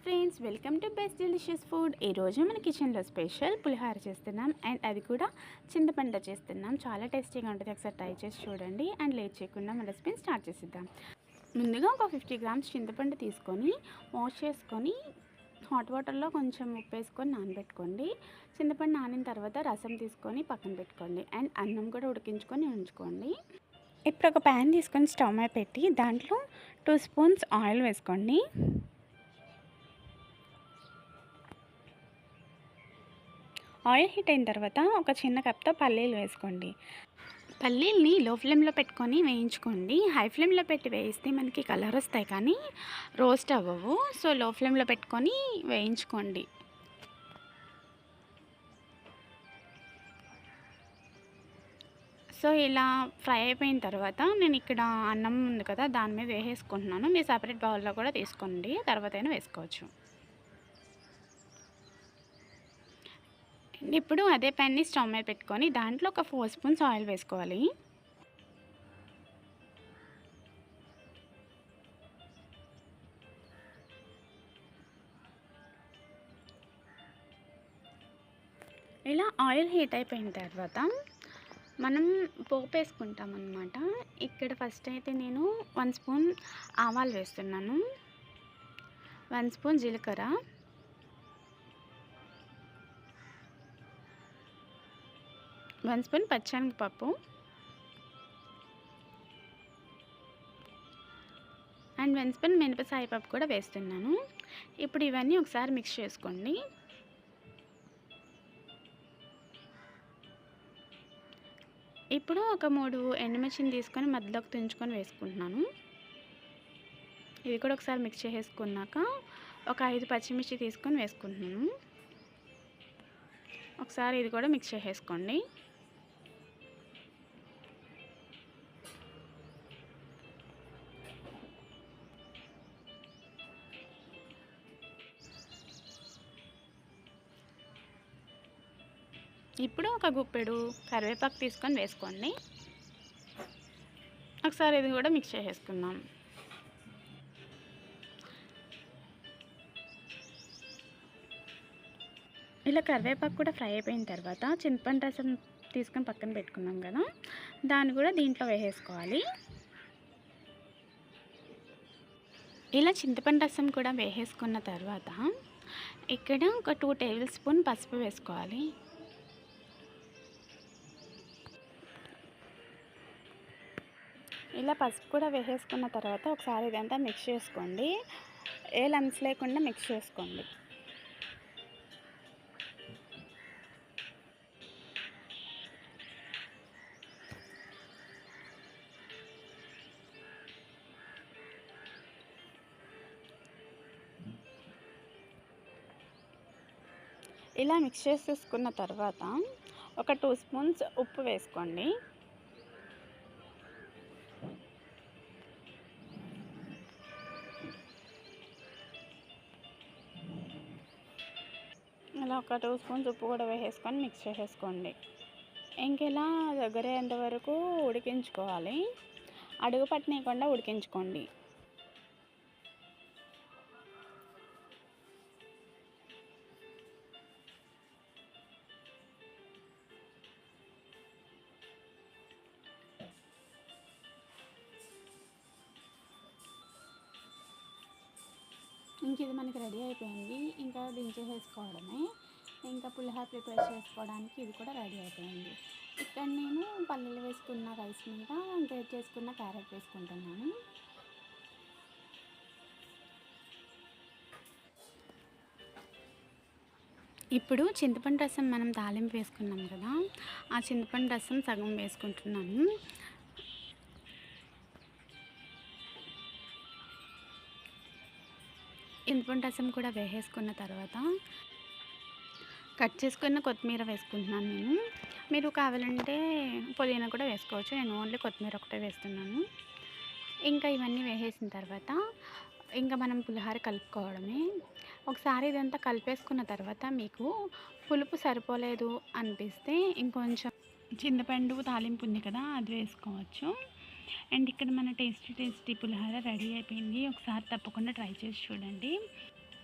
Friends, welcome to best delicious food. ఈరోజు మన కిచెన్లో స్పెషల్ పులిహోర చేస్తున్నాం అండ్ అది కూడా చింతపండు చేస్తున్నాం. చాలా టేస్టీగా ఉంటుంది, ఒకసారి ట్రై చేసి చూడండి. అండ్ లేట్ చేయకుండా మన రెసిపీని స్టార్ట్ చేసేద్దాం. ముందుగా ఒక 50 గ్రామ్స్ చింతపండు తీసుకొని వాష్ చేసుకొని హాట్ వాటర్లో కొంచెం ఉప్పు వేసుకొని నానబెట్టుకోండి. చింతపండు నానిన తర్వాత రసం తీసుకొని పక్కన పెట్టుకోండి. అండ్ అన్నం కూడా ఉడికించుకొని ఉంచుకోండి. ఇప్పుడు ఒక ప్యాన్ తీసుకొని స్టవ్ మీద పెట్టి దాంట్లో 2 స్పూన్స్ ఆయిల్ వేసుకోండి. ఆయిల్ హీట్ అయిన తర్వాత ఒక చిన్న కప్తో పల్లీలు వేసుకోండి. పల్లీల్ని లో ఫ్లేమ్లో పెట్టుకొని వేయించుకోండి. హై ఫ్లేమ్లో పెట్టి వేయిస్తే మనకి కలర్ వస్తాయి కానీ రోస్ట్ అవ్వవు. సో లో ఫ్లేమ్లో పెట్టుకొని వేయించుకోండి. సో ఇలా ఫ్రై అయిపోయిన తర్వాత నేను ఇక్కడ అన్నం ఉంది కదా, దాని మీద వేసేసుకుంటున్నాను. మీరు సపరేట్ బౌల్లో కూడా తీసుకోండి, తర్వాత అయినా వేసుకోవచ్చు. ఇప్పుడు అదే ప్యాన్ని స్టవ్ మీద పెట్టుకొని దాంట్లో ఒక 4 స్పూన్స్ ఆయిల్ వేసుకోవాలి. ఇలా ఆయిల్ హీట్ అయిపోయిన తర్వాత మనం పోపు వేసుకుంటాం అన్నమాట. ఇక్కడ ఫస్ట్ అయితే నేను 1 స్పూన్ ఆవాలు వేస్తున్నాను, 1 స్పూన్ జీలకర్ర, 1 స్పూన్ పచ్చెనగపప్పు అండ్ 1 స్పూన్ మినపసాయపప్పు కూడా వేస్తున్నాను. ఇప్పుడు ఇవన్నీ ఒకసారి మిక్స్ చేసుకోండి. ఇప్పుడు ఒక 3 ఎండుమిర్చిని తీసుకొని మధ్యలోకి తుంచుకొని వేసుకుంటున్నాను. ఇది కూడా ఒకసారి మిక్స్ చేసుకున్నాక ఒక 5 పచ్చిమిర్చి తీసుకొని వేసుకుంటున్నాను. ఒకసారి ఇది కూడా మిక్స్ చేసుకోండి. ఇప్పుడు ఒక గుప్పెడు కరివేపాకు తీసుకొని వేసుకోండి. ఒకసారి ఇది కూడా మిక్స్ చేసేసుకుందాం. ఇలా కరివేపాకు కూడా ఫ్రై అయిపోయిన తర్వాత చింతపండు రసం తీసుకొని పక్కన పెట్టుకున్నాం కదా, దాన్ని కూడా దీంట్లో వేసేసుకోవాలి. ఇలా చింతపండు రసం కూడా వేసేసుకున్న తర్వాత ఇక్కడ ఒక 2 టేబుల్ స్పూన్ పసుపు వేసుకోవాలి. ఇలా పసుపు కూడా వేసేసుకున్న తర్వాత ఒకసారి ఇదంతా మిక్స్ చేసుకోండి. ఏ లంప్స్ లేకుండా మిక్స్ చేసుకోండి. ఇలా మిక్స్ చేసేసుకున్న తర్వాత ఒక 2 స్పూన్స్ ఉప్పు వేసుకోండి. ఇలా ఒక 2 స్పూన్స్ ఉప్పు కూడా వేసేసుకొని మిక్స్ చేసేసుకోండి. ఇంకెలా దగ్గర అయ్యేంతవరకు ఉడికించుకోవాలి. అడుగు పట్టనీయకుండా ఉడికించుకోండి. ఇంక ఇది మనకి రెడీ అయిపోయింది. ఇంకా దించేసేసుకోవడమే. ఇంకా పులిహోర ప్రిపేర్ చేసుకోవడానికి ఇది కూడా రెడీ అయిపోయింది. ఇక్కడ నేను పల్లీలు వేసుకున్న రైస్ మీద గ్రేట్ చేసుకున్న క్యారెట్ వేసుకుంటున్నాను. ఇప్పుడు చింతపండు రసం మనం తాలింపు వేసుకున్నాం కదా, ఆ చింతపండు రసం సగం వేసుకుంటున్నాను. చింతపండు రసం కూడా వేసేసుకున్న తర్వాత కట్ చేసుకున్న కొత్తిమీర వేసుకుంటున్నాను నేను. మీరు కావాలంటే పుదీనా కూడా వేసుకోవచ్చు, నేను ఓన్లీ కొత్తిమీర ఒకటే వేస్తున్నాను. ఇంకా ఇవన్నీ వేసేసిన తర్వాత ఇంకా మనం పులిహోర కలుపుకోవడమే. ఒకసారి ఇదంతా కలిపేసుకున్న తర్వాత మీకు పులుపు సరిపోలేదు అనిపిస్తే ఇంకొంచెం చింతపండు తాలింపు ఉంది కదా, అది వేసుకోవచ్చు. అండ్ ఇక్కడ మన టేస్టీ పులిహోర రెడీ అయిపోయింది. ఒకసారి తప్పకుండా ట్రై చేసి చూడండి.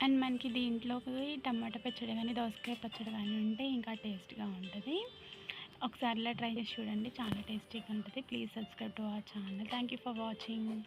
అండ్ మనకి దీంట్లోకి టమాటా పచ్చడి కానీ దోసకాయ పచ్చడి కానీ ఉంటే ఇంకా టేస్ట్గా ఉంటుంది. ఒకసారి ఇలా ట్రై చేసి చూడండి, చాలా టేస్టీగా ఉంటుంది. Please subscribe to our channel. Thank you for watching.